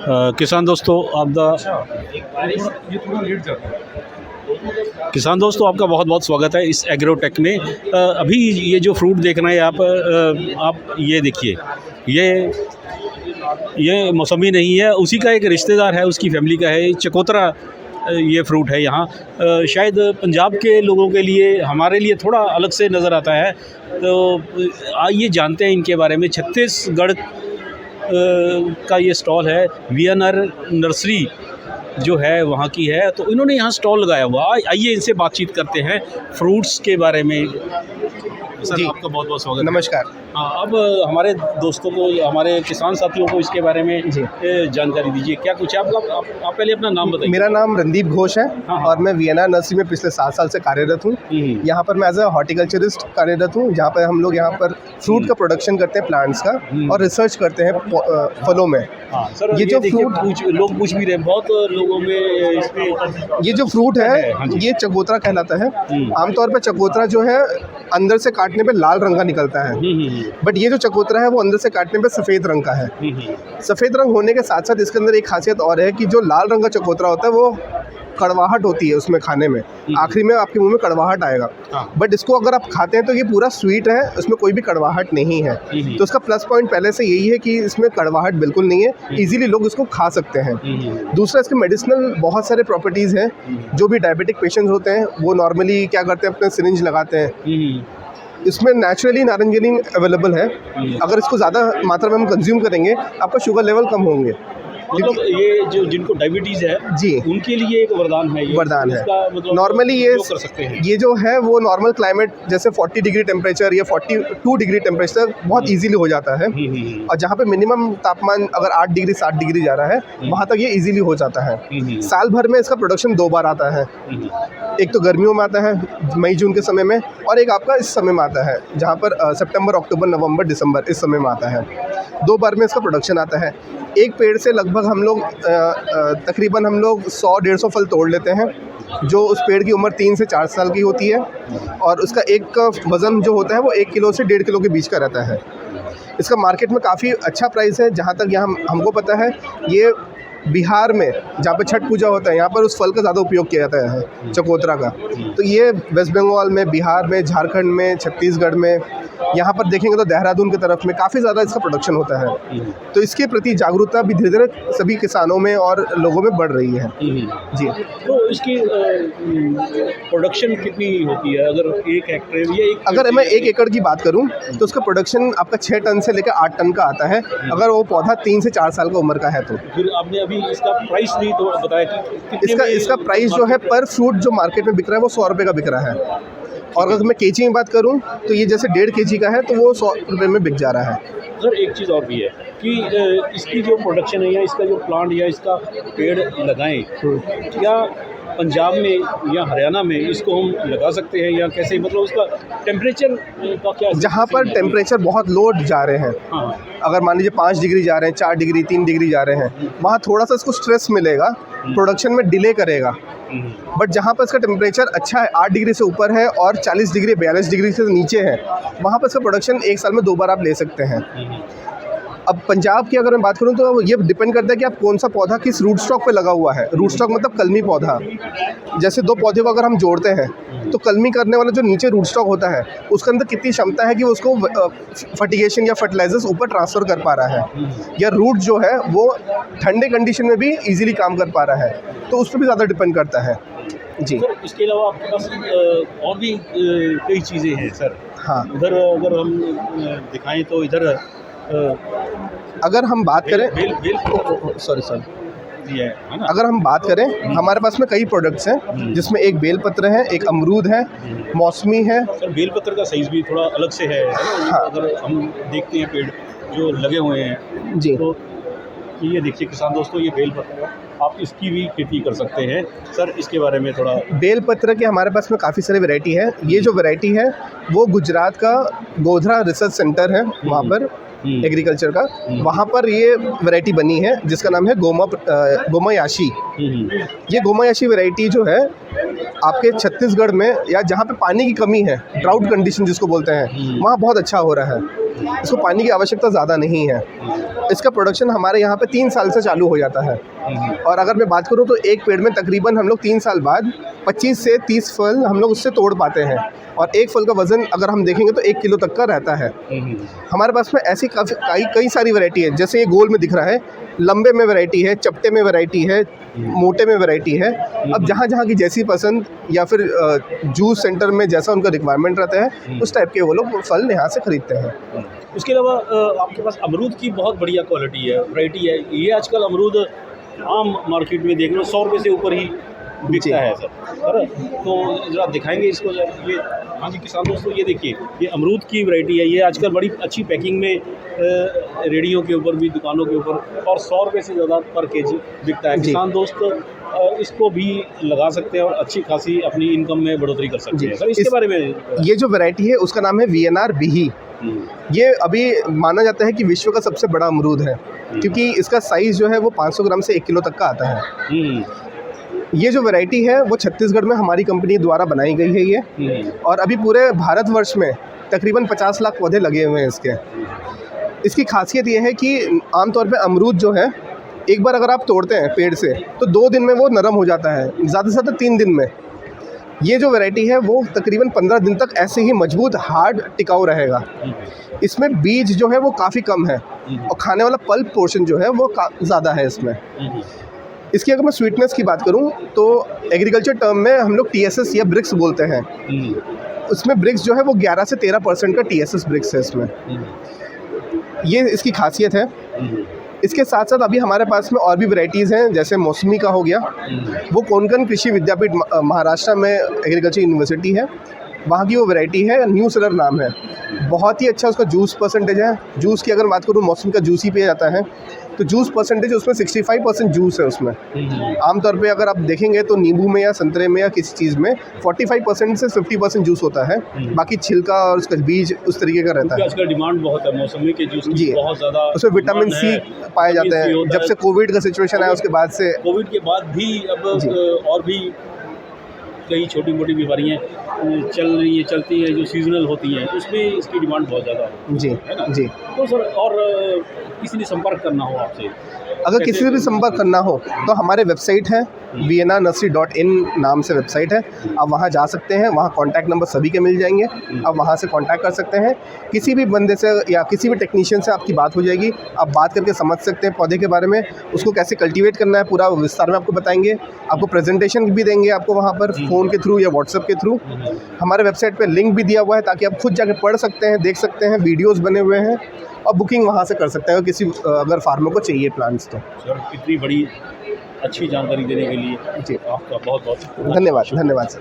किसान दोस्तों किसान दोस्तों आपका बहुत बहुत स्वागत है इस एग्रोटेक में। अभी ये जो फ्रूट देख रहे हैं आप ये देखिए, ये मौसमी नहीं है, उसी का एक रिश्तेदार है, उसकी फैमिली का है। चकोतरा ये फ्रूट है यहाँ। शायद पंजाब के लोगों के लिए, हमारे लिए थोड़ा अलग से नज़र आता है। तो आइए जानते हैं इनके बारे में। छत्तीसगढ़ का ये स्टॉल है, वीएनआर नर्सरी जो है वहाँ की है, तो इन्होंने यहाँ स्टॉल लगाया हुआ। आइए इनसे बातचीत करते हैं फ्रूट्स के बारे में। सर आपका बहुत बहुत स्वागत। नमस्कार। हाँ, अब हमारे दोस्तों को, हमारे किसान साथियों को इसके बारे में जानकारी दीजिए। क्या कुछ है आपका? आप पहले अपना नाम बताइए। मेरा नाम रणदीप घोष है। हाँ। और मैं वीएनआर नर्सरी में पिछले 7 साल से कार्यरत हूँ। यहाँ पर मैं एज अ हॉर्टिकल्चरिस्ट कार्यरत हूँ, जहाँ पर हम लोग यहाँ पर फ्रूट का प्रोडक्शन करते हैं, प्लांट्स का, और रिसर्च करते हैं फलों में। हाँ, सर ये जो फ्रूट लोग पूछ भी रहे हैं, बहुत लोगों में इसमें ये जो फ्रूट है, हाँ ये चकोतरा कहलाता है। आमतौर पर चकोतरा जो है अंदर से काटने पे लाल रंग का निकलता है, बट ये जो चकोतरा है वो अंदर से काटने पे सफ़ेद रंग का है। सफ़ेद रंग होने के साथ साथ इसके अंदर एक खासियत और है कि जो लाल रंग का चकोतरा होता है वो कड़वाहट होती है उसमें खाने में, आखिरी में आपके मुंह में कड़वाहट आएगा। बट इसको अगर आप खाते हैं तो ये पूरा स्वीट है, उसमें कोई भी कड़वाहट नहीं है। तो उसका प्लस पॉइंट पहले से यही है कि इसमें कड़वाहट बिल्कुल नहीं है, इजीली लोग इसको खा सकते हैं। दूसरा, इसके मेडिसिनल बहुत सारे प्रॉपर्टीज़ हैं। जो भी डायबिटिक पेशेंट्स होते हैं वो नॉर्मली क्या करते हैं, अपने सिरिंज लगाते हैं। इसमें नेचुरली नारंगिनी अवेलेबल है। अगर इसको ज़्यादा मात्रा में हम कंज्यूम करेंगे, आपका शुगर लेवल कम होंगे। मतलब ये जो जिनको डायबिटीज़ है जी, उनके लिए एक वरदान है। ये वरदान है। मतलब नॉर्मली कर सकते हैं। ये जो है वो नॉर्मल क्लाइमेट जैसे 40 डिग्री टेम्परेचर या 42 डिग्री टेम्परेचर बहुत इजीली हो जाता है। और जहाँ पे मिनिमम तापमान अगर 8 डिग्री 7 डिग्री जा रहा है, वहाँ तक ये इजीली हो जाता है। साल भर में इसका प्रोडक्शन 2 बार आता है। एक तो गर्मियों में आता है मई जून के समय में, और एक आपका इस समय में आता है जहाँ पर सितंबर अक्टूबर नवंबर दिसंबर इस समय में आता है। 2 बार में इसका प्रोडक्शन आता है। एक पेड़ से लगभग हम लोग तकरीबन 100-150 फल तोड़ लेते हैं, जो उस पेड़ की उम्र 3 से 4 साल की होती है। और उसका एक वज़न जो होता है वो 1 किलो से 1.5 किलो के बीच का रहता है। इसका मार्केट में काफ़ी अच्छा प्राइस है। जहाँ तक यहाँ हमको पता है, ये बिहार में जहाँ पे छठ पूजा होता है, यहाँ पर उस फल का ज़्यादा उपयोग किया जाता है, चकोतरा का। तो ये वेस्ट बंगाल में, बिहार में, झारखंड में, छत्तीसगढ़ में, यहाँ पर देखेंगे तो देहरादून की तरफ में काफ़ी ज़्यादा इसका प्रोडक्शन होता है। तो इसके प्रति जागरूकता भी धीरे धीरे सभी किसानों में और लोगों में बढ़ रही है। जी। तो इसकी प्रोडक्शन कितनी होती है? अगर 1 हेक्टेयर या अगर मैं 1 एकड़ की बात करूं तो उसका प्रोडक्शन आपका 6 टन से लेकर 8 टन का आता है, अगर वो पौधा 3 से 4 साल का उम्र का है तो। फिर आपने अभी इसका प्राइस नहीं तो बताया कि इसका प्राइस जो है पर फ्रूट जो मार्केट में बिक रहा है वो 100 रुपये का बिक रहा है। और अगर मैं केजी में बात करूं तो ये जैसे 1.5 केजी का है तो वो 100 रुपये में बिक जा रहा है। सर एक चीज़ और भी है कि इसकी जो प्रोडक्शन है या इसका जो प्लांट या इसका पेड़ लगाएं, क्या पंजाब में या हरियाणा में इसको हम लगा सकते हैं या कैसे? मतलब उसका टेम्परेचर का क्या? जहाँ पर टेम्परेचर बहुत लो जा रहे हैं, हाँ, अगर मान लीजिए 5 डिग्री जा रहे हैं, 4 डिग्री 3 डिग्री जा रहे हैं, वहाँ थोड़ा सा इसको स्ट्रेस मिलेगा, प्रोडक्शन में डिले करेगा। बट जहाँ पर इसका टेम्परेचर अच्छा है, 8 डिग्री से ऊपर है और 40 डिग्री 42 डिग्री से नीचे है, वहाँ पर इसका प्रोडक्शन 1 साल में 2 बार आप ले सकते हैं। अब पंजाब की अगर मैं बात करूं तो ये डिपेंड करता है कि आप कौन सा पौधा किस रूट स्टॉक पे लगा हुआ है। रूट स्टॉक मतलब कलमी पौधा। जैसे 2 पौधे को अगर हम जोड़ते हैं तो कलमी करने वाला जो नीचे रूट स्टॉक होता है, उसके अंदर कितनी क्षमता है कि वो उसको फर्टिगेशन या फर्टिलाइजर्स ऊपर ट्रांसफ़र कर पा रहा है, या रूट जो है वो ठंडे कंडीशन में भी ईजिली काम कर पा रहा है, तो उस पर भी ज़्यादा डिपेंड करता है। जी। तो इसके अलावा आपके पास और भी कई चीज़ें हैं सर। हाँ, उधर अगर हम दिखाएं तो इधर अगर हम बात करें सॉरी अगर हम बात करें, हमारे पास में कई प्रोडक्ट्स हैं, जिसमें एक बेलपत्र है, एक अमरूद है, मौसमी है। सर बेलपत्र का साइज़ भी थोड़ा अलग से है ना? हाँ। अगर हम देखते हैं पेड़ जो लगे हुए हैं जी। तो ये देखिए किसान दोस्तों, ये बेलपत्र आप इसकी भी खेती कर सकते हैं। सर इसके बारे में थोड़ा। बेलपत्र के हमारे पास में काफ़ी सारी वैरायटी है। ये जो वैरायटी है वो गुजरात का गोधरा रिसर्च सेंटर है, वहाँ पर एग्रीकल्चर का, वहाँ पर ये वैरायटी बनी है जिसका नाम है गोमायाशी। ये गोमायाशी वैरायटी जो है आपके छत्तीसगढ़ में या जहाँ पे पानी की कमी है, ड्राउट कंडीशन जिसको बोलते हैं, वहाँ बहुत अच्छा हो रहा है। इसको पानी की आवश्यकता ज़्यादा नहीं है। इसका प्रोडक्शन हमारे यहाँ पे 3 साल से चालू हो जाता है। और अगर मैं बात करूँ तो एक पेड़ में तकरीबन हम लोग 3 साल बाद 25 से 30 फल हम लोग उससे तोड़ पाते हैं, और एक फल का वज़न अगर हम देखेंगे तो 1 किलो तक का रहता है। हमारे पास में ऐसी कई सारी वैरायटी है, जैसे ये गोल में दिख रहा है, लंबे में वैरायटी है, चपटे में वैरायटी है, मोटे में वैरायटी है। अब जहाँ जहाँ की जैसी पसंद या फिर जूस सेंटर में जैसा उनका रिक्वायरमेंट रहता है उस टाइप के वो लोग फल यहाँ से ख़रीदते हैं। उसके अलावा आपके पास अमरूद की बहुत बढ़िया क्वालिटी है, वैरायटी है। ये आजकल अमरूद आम मार्केट में देख लो 100 रुपये से ऊपर ही बिकता है सर। तो ज़रा दिखाएंगे इसको ये। हाँ जी किसान दोस्तों, ये देखिए, ये अमरूद की वैरायटी है। ये आजकल बड़ी अच्छी पैकिंग में रेडियो के ऊपर भी, दुकानों के ऊपर, और 100 रुपये से ज़्यादा पर केजी बिकता है। किसान दोस्त इसको भी लगा सकते हैं और अच्छी खासी अपनी इनकम में बढ़ोतरी कर सकते हैं। सर इसके बारे में, ये जो वैरायटी है उसका नाम है VNR बिही। ये अभी माना जाता है कि विश्व का सबसे बड़ा अमरूद है, क्योंकि इसका साइज़ जो है वो 500 ग्राम से 1 किलो तक का आता है। ये जो वैरायटी है वो छत्तीसगढ़ में हमारी कंपनी द्वारा बनाई गई है ये, और अभी पूरे भारतवर्ष में तकरीबन 50 लाख पौधे लगे हुए हैं इसके। इसकी खासियत ये है कि आमतौर पे अमरूद जो है एक बार अगर आप तोड़ते हैं पेड़ से तो 2 दिन में वो नरम हो जाता है, ज़्यादा से ज़्यादा 3 दिन में। ये जो वैरायटी है वो तकरीबन 15 दिन तक ऐसे ही मजबूत हार्ड टिकाऊ रहेगा। इसमें बीज जो है वो काफ़ी कम है, और खाने वाला पल्प पोर्शन जो है वो ज़्यादा है इसमें। इसकी अगर मैं स्वीटनेस की बात करूं तो एग्रीकल्चर टर्म में हम लोग TSS या ब्रिक्स बोलते हैं। उसमें ब्रिक्स जो है वो 11 से 13% का TSS ब्रिक्स है इसमें। ये इसकी खासियत है। इसके साथ साथ अभी हमारे पास में और भी वैरायटीज़ हैं, जैसे मौसमी का हो गया, वो कोंकण कृषि विद्यापीठ महाराष्ट्र में एग्रीकल्चर यूनिवर्सिटी है, वहाँ की वो वैरायटी है, न्यू सेलर नाम है। बहुत ही अच्छा उसका जूस परसेंटेज है। जूस की अगर बात करूँ, मौसमी का जूस ही पे जाता है, तो जूस परसेंटेज उसमें 65% जूस है उसमें। आमतौर पे अगर आप देखेंगे तो नींबू में या संतरे में या किसी चीज़ में 45% से 50% जूस होता है, बाकी छिलका और उसका बीज उस तरीके का रहता है। आजकल डिमांड बहुत है मौसमी के जूस की, बहुत ज़्यादा। उसमें विटामिन C पाए जाते हैं। जब से कोविड का सिचुएशन आया उसके बाद से, कोविड के बाद भी अब और भी कई छोटी मोटी बीमारियाँ चलती हैं जो सीजनल होती हैं, उसमें इसकी डिमांड बहुत ज़्यादा है ना जी। तो सर, और किसी ने संपर्क करना हो आपसे, अगर किसी से भी संपर्क करना हो तो हमारे वेबसाइट है VNRnursery.in नाम से वेबसाइट है। आप वहाँ जा सकते हैं, वहाँ कॉन्टैक्ट नंबर सभी के मिल जाएंगे, आप वहाँ से कॉन्टैक्ट कर सकते हैं। किसी भी बंदे से या किसी भी टेक्नीशियन से आपकी बात हो जाएगी, आप बात करके समझ सकते हैं पौधे के बारे में, उसको कैसे कल्टीवेट करना है पूरा विस्तार में आपको बताएंगे। आपको प्रेजेंटेशन भी देंगे आपको वहाँ पर फ़ोन के थ्रू या व्हाट्सएप के थ्रू। हमारे वेबसाइट पर लिंक भी दिया हुआ है ताकि आप खुद जाकर पढ़ सकते हैं, देख सकते हैं, वीडियोज़ बने हुए हैं, और बुकिंग वहाँ से कर सकते हैं किसी अगर फार्मर को चाहिए प्लांट्स तो। सर इतनी बड़ी अच्छी जानकारी देने के लिए जी आपका बहुत बहुत धन्यवाद। धन्यवाद सर।